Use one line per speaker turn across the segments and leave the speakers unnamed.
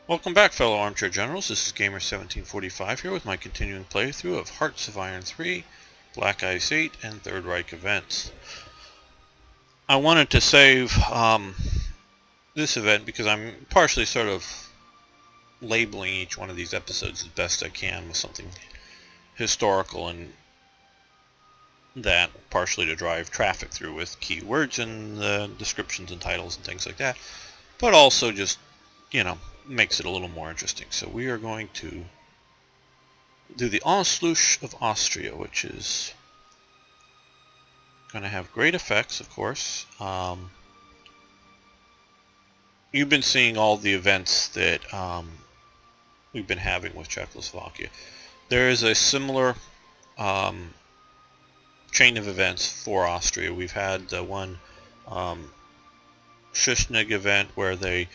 Welcome back, fellow armchair generals. This is Gamer1745 here with my continuing playthrough of Hearts of Iron 3, Black Ice 8, and Third Reich events. I wanted to save this event because I'm partially sort of labeling each one of these episodes as best I can with something historical, and that partially to drive traffic through with keywords and descriptions and titles and things like that, but also just, makes it a little more interesting. So we are going to do the Anschluss of Austria, which is going to have great effects, of course. You've been seeing all the events that we've been having with Czechoslovakia. There is a similar chain of events for Austria. We've had the one Schuschnigg event where they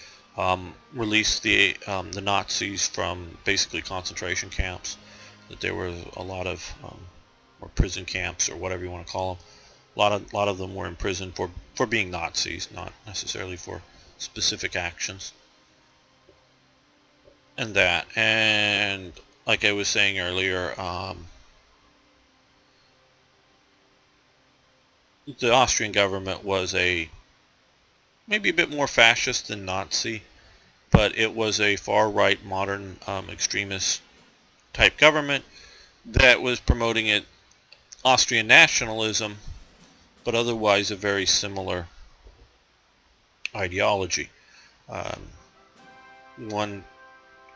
released the Nazis from basically concentration camps. That there were a lot of or prison camps, or whatever you want to call them. A lot of them were in prison for being Nazis, not necessarily for specific actions. And like I was saying earlier, the Austrian government was maybe a bit more fascist than Nazi, but it was a far-right, modern, extremist type government that was promoting Austrian nationalism, but otherwise a very similar ideology. One,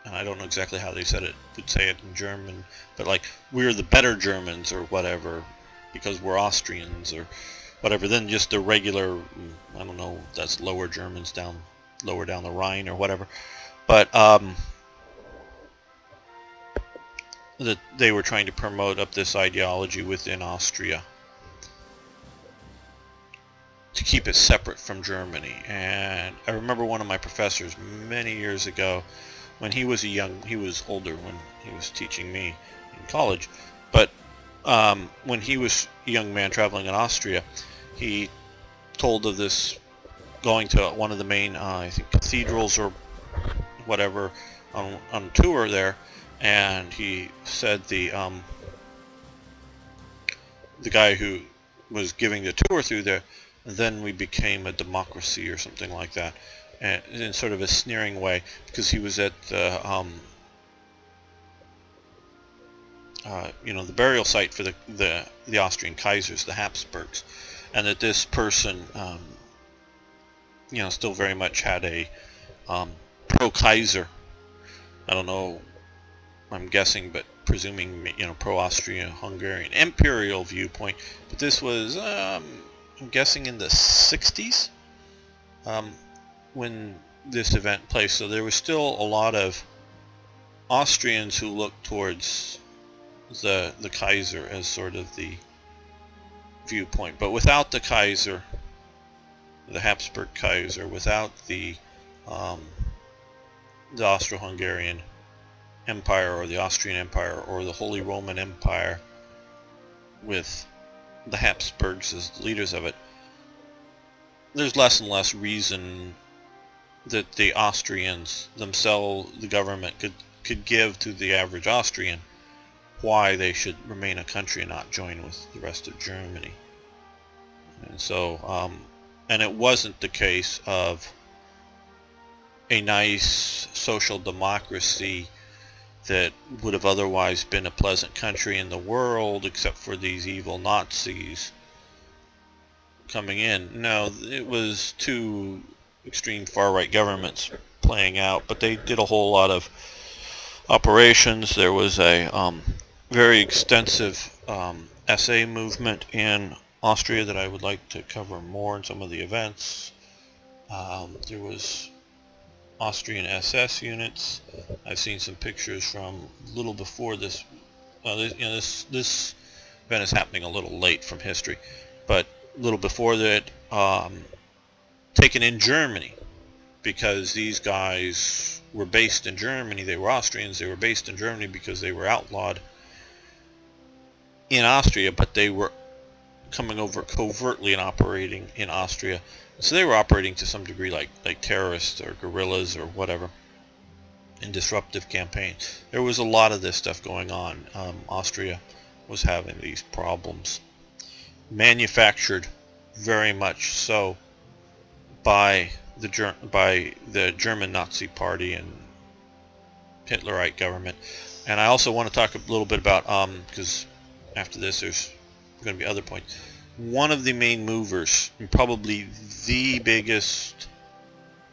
and I don't know exactly how they would say it in German, but like, we're the better Germans or whatever, because we're Austrians or whatever, than just the regular, I don't know, that's lower Germans lower down the Rhine or whatever. But that they were trying to promote up this ideology within Austria to keep it separate from Germany. And I remember one of my professors many years ago, when he was older when he was teaching me in college, but when he was a young man traveling in Austria, he told of this, going to one of the main, I think, cathedrals or whatever, on tour there, and he said the guy who was giving the tour through there, then we became a democracy or something like that, and in sort of a sneering way, because he was at the the burial site for the Austrian Kaisers, the Habsburgs, and that this person still very much had a pro-Kaiser, I don't know, I'm guessing, but presuming, pro-Austria-Hungarian imperial viewpoint. But this was, I'm guessing, in the 60s when this event placed. So there was still a lot of Austrians who looked towards the Kaiser as sort of the viewpoint. But without the Kaiser, the Habsburg Kaiser, without the Austro-Hungarian Empire, or the Austrian Empire, or the Holy Roman Empire, with the Habsburgs as the leaders of it, there's less and less reason that the Austrians themselves, the government, could give to the average Austrian why they should remain a country and not join with the rest of Germany. And so, and it wasn't the case of a nice social democracy that would have otherwise been a pleasant country in the world, except for these evil Nazis coming in. No, it was two extreme far-right governments playing out, but they did a whole lot of operations. There was a very extensive SA movement in Austria that I would like to cover more in some of the events. There was Austrian SS units. I've seen some pictures from a little before this. This event is happening a little late from history, but a little before that, taken in Germany, because these guys were based in Germany. They were Austrians. They were based in Germany because they were outlawed in Austria, but they were coming over covertly and operating in Austria. So they were operating to some degree like terrorists or guerrillas or whatever. and disruptive campaigns. There was a lot of this stuff going on. Austria was having these problems, manufactured very much so by the German Nazi Party and Hitlerite government. And I also want to talk a little bit about, because after this there's going to be other points. One of the main movers, and probably the biggest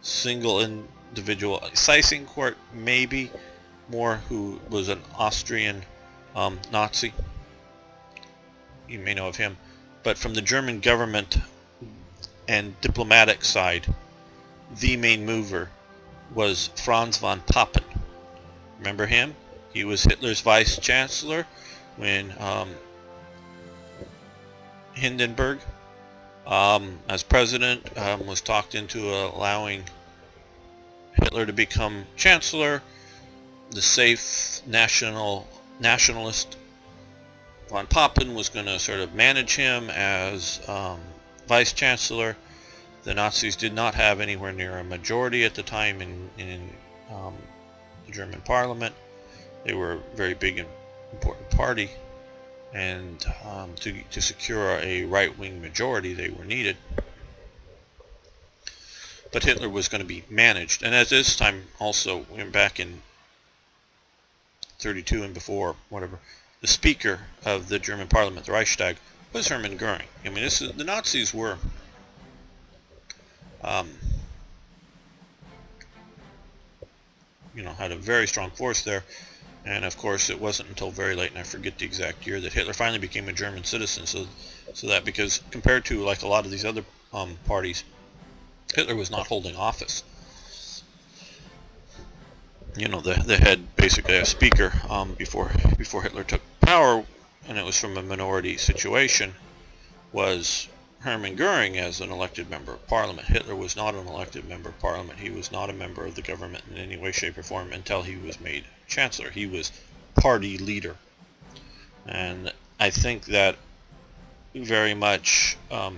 single individual, Seyss-Inquart maybe more, who was an Austrian Nazi. You may know of him. But from the German government and diplomatic side, the main mover was Franz von Papen. Remember him? He was Hitler's vice chancellor when Hindenburg, as president, was talked into allowing Hitler to become chancellor. The safe nationalist von Papen was going to sort of manage him as vice chancellor. The Nazis did not have anywhere near a majority at the time in the German parliament. They were a very big and important party, and to secure a right-wing majority they were needed. But Hitler was going to be managed, and at this time also, back in 32 and before, whatever, the Speaker of the German Parliament, the Reichstag, was Hermann Goering. I mean, the Nazis were had a very strong force there. And of course, it wasn't until very late, and I forget the exact year, that Hitler finally became a German citizen. So that, because compared to like a lot of these other parties, Hitler was not holding office. They had basically a speaker before Hitler took power, and it was from a minority situation, was Hermann Goering as an elected member of parliament. Hitler was not an elected member of parliament. He was not a member of the government in any way, shape, or form until he was made chancellor. He was party leader. And I think that very much, De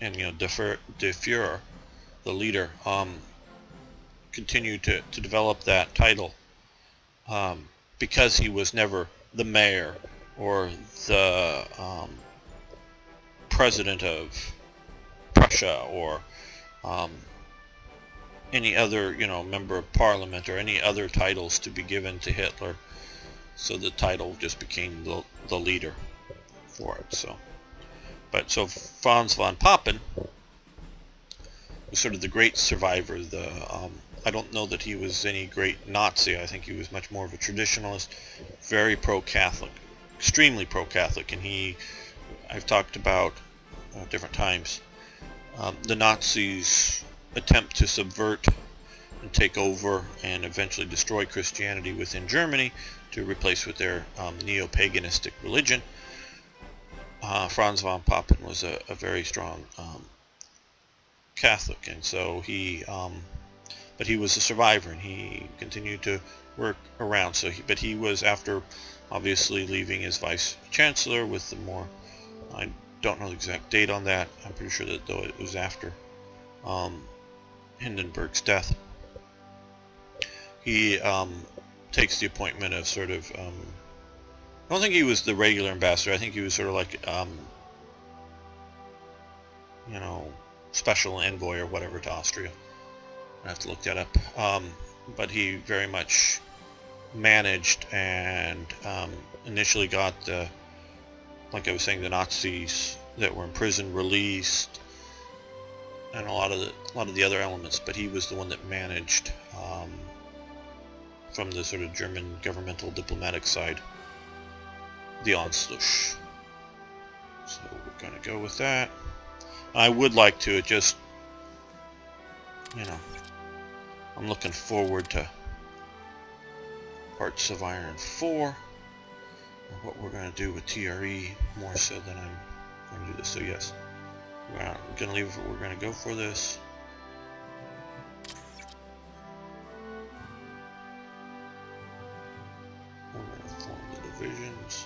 Fuhrer, the leader, continued to develop that title because he was never the mayor or the president of Prussia or any other member of parliament or any other titles to be given to Hitler. So the title just became the leader for it. So Franz von Papen was sort of the great survivor. I don't know that he was any great Nazi. I think he was much more of a traditionalist, very pro-Catholic, extremely pro-Catholic. And I've talked about different times the Nazis' attempt to subvert and take over and eventually destroy Christianity within Germany to replace with their neo-paganistic religion. Franz von Papen was a very strong Catholic, and so but he was a survivor, and he continued to work around. But he was, after obviously leaving as vice chancellor with the more, I don't know the exact date on that. I'm pretty sure that though it was after Hindenburg's death. He takes the appointment of sort of, I don't think he was the regular ambassador. I think he was sort of like, special envoy or whatever to Austria. I have to look that up. But he very much managed and initially got like I was saying, the Nazis that were in prison released, and a lot of the other elements. But he was the one that managed, from the sort of German governmental diplomatic side, the Anschluss. So we're going to go with that. I would like to just, I'm looking forward to Hearts of Iron 4, and what we're going to do with TRE, more so than I'm going to do this. So yes, we're going to leave it. We're going to go for this. We're going to form the divisions.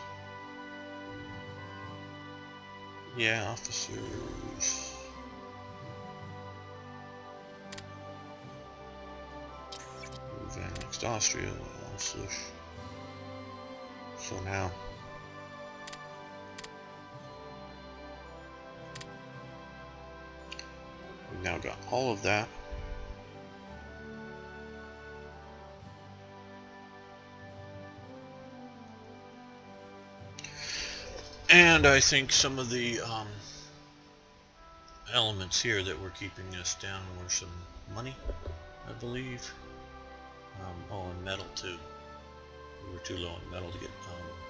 Yeah, officers. We've annexed Austria, Anschluss. So now we've now got all of that. And I think some of the elements here that were keeping us down were some money, I believe. Oh, and metal too. We were too low on metal to get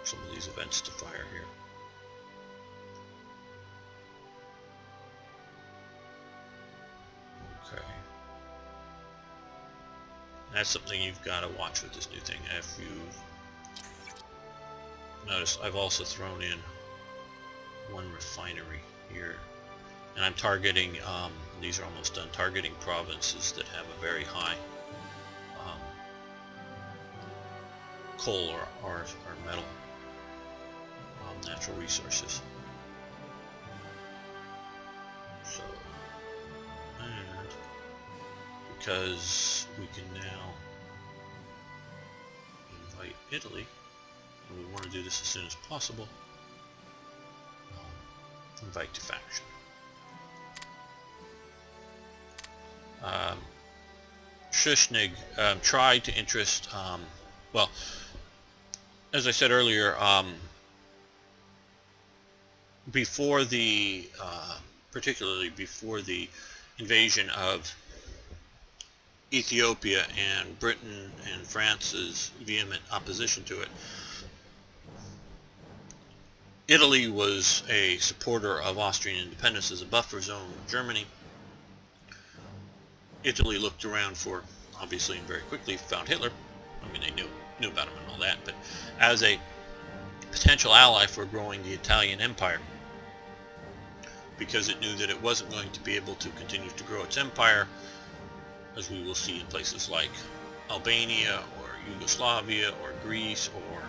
some of these events to fire here. Okay. That's something you've got to watch with this new thing. If you notice, I've also thrown in one refinery here. And I'm targeting, these are almost done, targeting provinces that have a very high coal or metal natural resources. So, and because we can now invite Italy, and we want to do this as soon as possible, invite to faction. Schuschnigg tried to interest, well, as I said earlier, before the, particularly before the invasion of Ethiopia and Britain and France's vehement opposition to it, Italy was a supporter of Austrian independence as a buffer zone with Germany. Italy looked around for, obviously and very quickly, found Hitler. I mean, they knew about him and all that, but as a potential ally for growing the Italian Empire, because it knew that it wasn't going to be able to continue to grow its empire, as we will see in places like Albania or Yugoslavia or Greece or,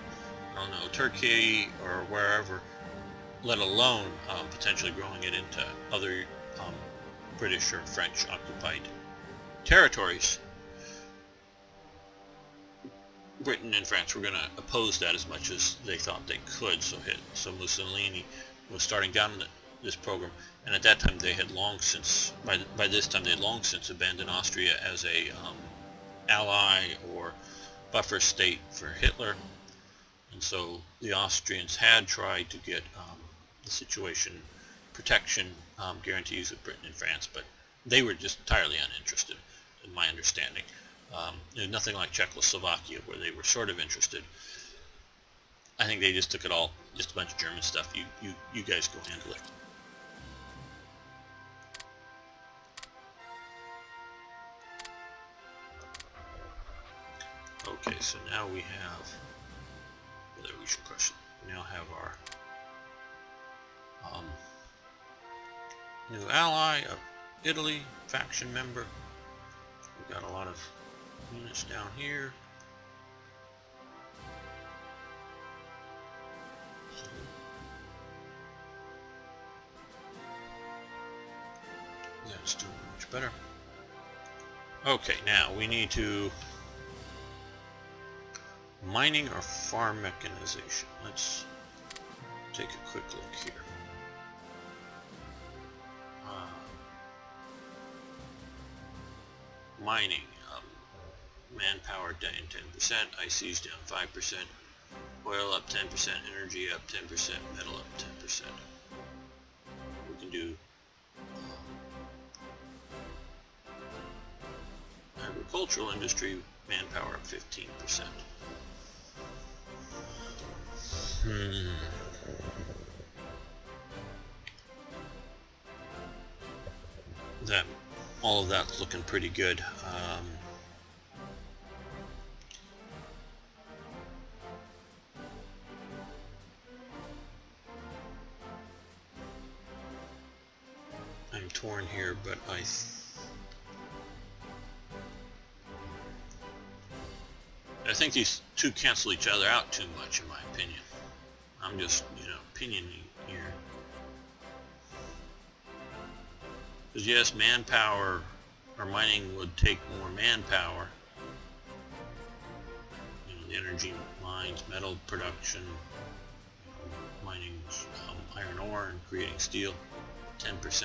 I don't know, Turkey or wherever, let alone potentially growing it into other British or French occupied territories. Britain and France were going to oppose that as much as they thought they could. So Mussolini was starting down this program, and at that time they had long since, by this time they had long since abandoned Austria as a ally or buffer state for Hitler, and so the Austrians had tried to get the situation protection guarantees with Britain and France, but they were just entirely uninterested, in my understanding. Nothing like Czechoslovakia, where they were sort of interested. I think they just took it all, just a bunch of German stuff. You guys go handle it. Okay, so now we have, whether we should crush it, we now have our new ally of Italy, faction member. We've got a lot of units down here. So that's doing much better. Okay, now we need to mining or farm mechanization. Let's take a quick look here. Mining, manpower down 10%, ICs down 5%, oil up 10%, energy up 10%, metal up 10%. We can do agricultural industry, manpower up 15%. All of that's looking pretty good. I'm torn here, but I think these two cancel each other out too much, in my opinion. I'm just, opinioning here. Because yes, manpower or mining would take more manpower, energy mines, metal production, mining iron ore and creating steel, 10%.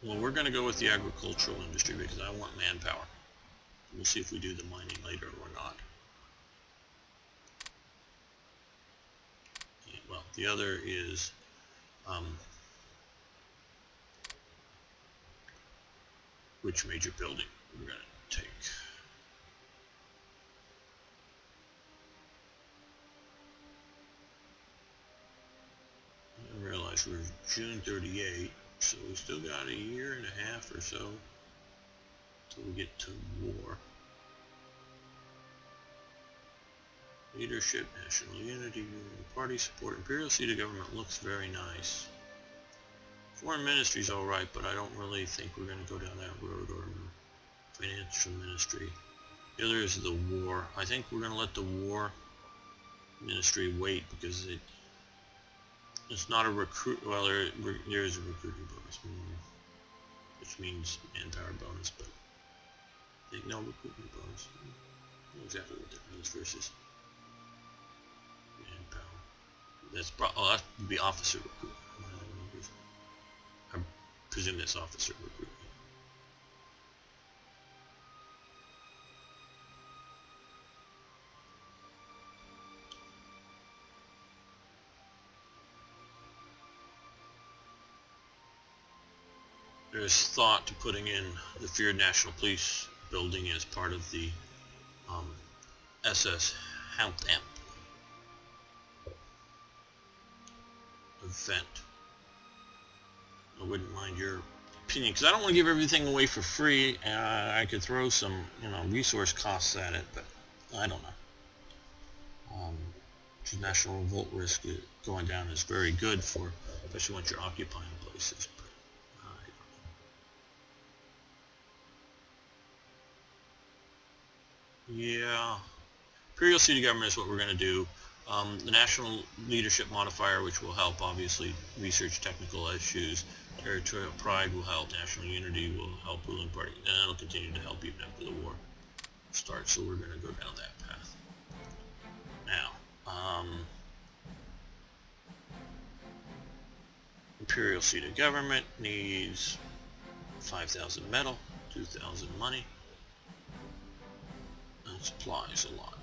Well, we're going to go with the agricultural industry because I want manpower. We'll see if we do the mining later or not. Yeah, well, the other is which major building we're going to take. I realize we're June 38, so we still got a year and a half or so till we get to war. Leadership, national unity, party support, imperial seat of government looks very nice. Foreign ministry is alright, but I don't really think we're going to go down that road, or financial ministry. The other is the war. I think we're going to let the war ministry wait because it's not a recruit. Well, there is a recruiting bonus, which means manpower bonus, but I think no recruitment bonus. I don't know exactly what that means versus manpower. That would be officer recruitment. I presume that's officer recruitment. There's thought to putting in the feared National Police building as part of the SS Hauptamt event. I wouldn't mind your opinion, because I don't want to give everything away for free. I could throw some, resource costs at it, but I don't know. National revolt risk going down is very good for, especially once you're occupying places. But I don't know. Yeah, imperial seat of government is what we're going to do. The national leadership modifier, which will help obviously research technical issues. Territorial pride will help. National unity will help ruling party, and it'll continue to help even after the war starts. So we're going to go down that path. Now, imperial seat of government needs 5,000 metal, 2,000 money, and supplies a lot.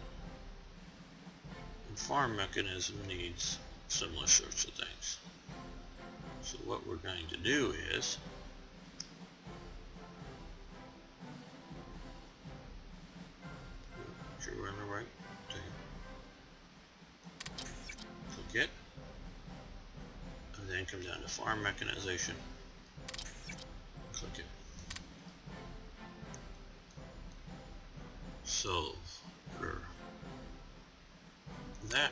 And farm mechanism needs similar sorts of things. So what we're going to do is make sure we're in the right thing. Click it, and then come down to farm mechanization. Click it. So for that,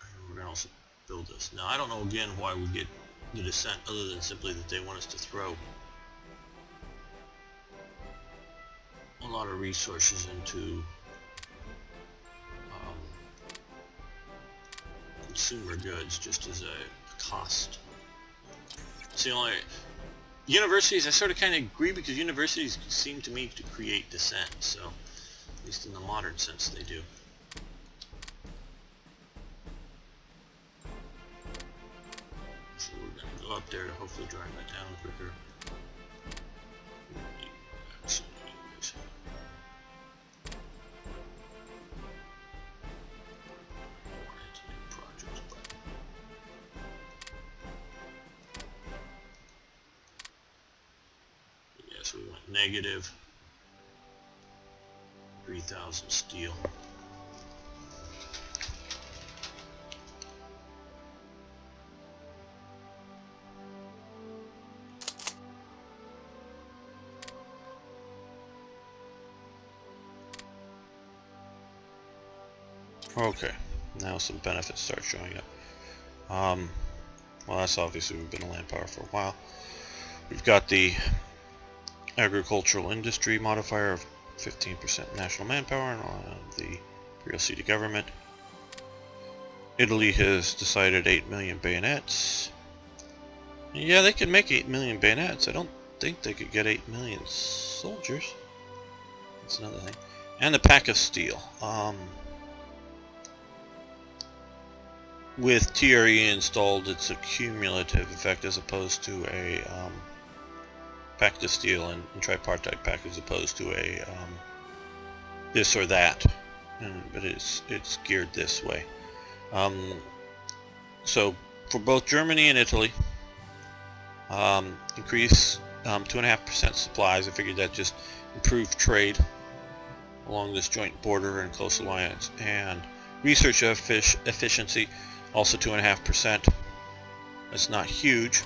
and we're going to also build this. Now I don't know again why we get the dissent other than simply that they want us to throw a lot of resources into consumer goods just as a cost. It's the only universities I sort of kind of agree, because universities seem to me to create dissent, so at least in the modern sense they do. So we're going to go up there to hopefully drive that down quicker. So we went negative 3,000 steel. Okay, now some benefits start showing up. Well, that's obviously we've been a land power for a while. We've got the agricultural industry modifier of 15% national manpower and the imperial seat of government. Italy has decided 8 million bayonets. Yeah, they can make 8 million bayonets. I don't think they could get 8 million soldiers. That's another thing. And the pack of steel. With TRE installed, it's a cumulative effect as opposed to a pack of steel and tripartite pack as opposed to a this or that. But it's geared this way. So for both Germany and Italy, increase 2.5% supplies. I figured that just improved trade along this joint border and close alliance, and research efficiency also 2.5%. That's not huge,